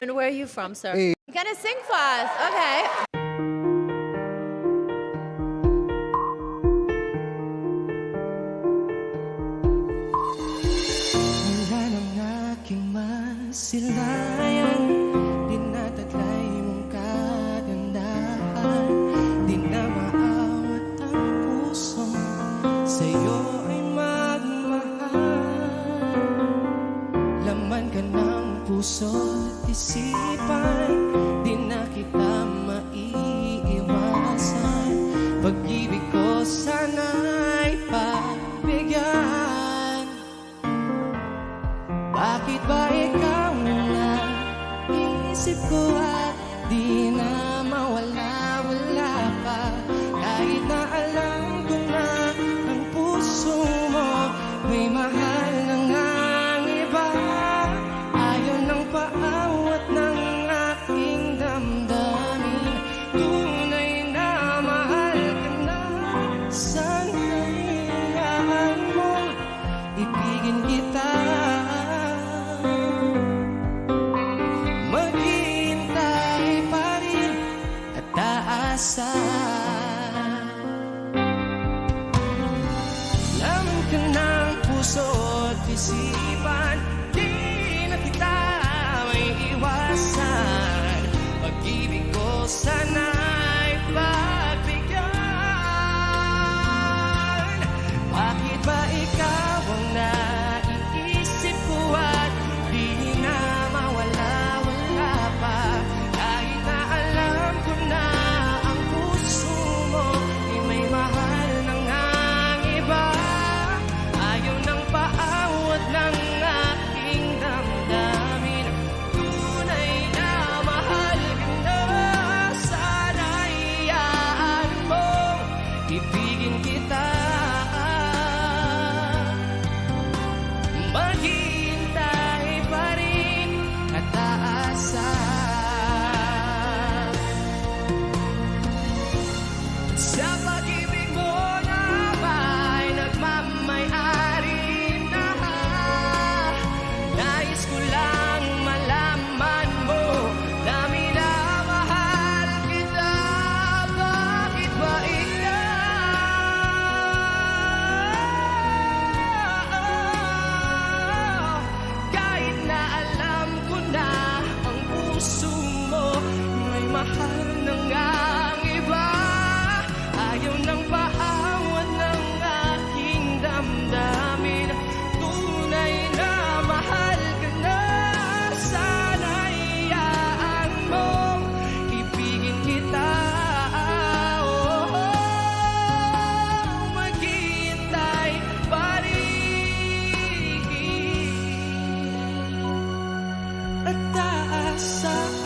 And where are you from, sir? Eh. You're gonna sing for us. Okay. Wala ng aking masilayan, dinataglay mong kagandahan. Di na maawat ang puso, sa'yo ay magmahal. Laman ka ng puso at isipan, di na kita maiiwasan. Pag-ibig ko sana'y pagbigyan. Bakit ba ikaw na isip ko at di na mawala-wala pa? Kahit na alam ko na ang puso mo may mahal na ngang iba. Ayaw ng paawat ng aking damdamin. Tunay na mahal ka na. Sana'y hayaan mong ibigin kita. Maghihintay pa rin at aasa. Laman ka ng puso at isipan, di na kita may iwasan. Pag-ibig ko sana'y pagbigyan. Bakit ba ikaw ang naiisip ko at di na mawala-wala pa? Kahit na alam ko na ang puso mo ay may mahal na ngang iba. Ayaw ng paawat ng aking damdamin. Tunay na mahal ka na. Sana'y hayaan mong ibigin kita. Maghihintay pa rin at aasa. Sa pag-ibig mo na ba'y nagmamay-ari na? Nais ko lang malaman mo na minamahal kita. Bakit ba ikaw? Kahit na alam ko na ang puso mo may mahal na ngang iba. Ayaw ng paawat ng aking damdamin. Tunay na mahal ka na. Sana'y hayaan mong ibigin kita. Maghihintay pa rin at aasa.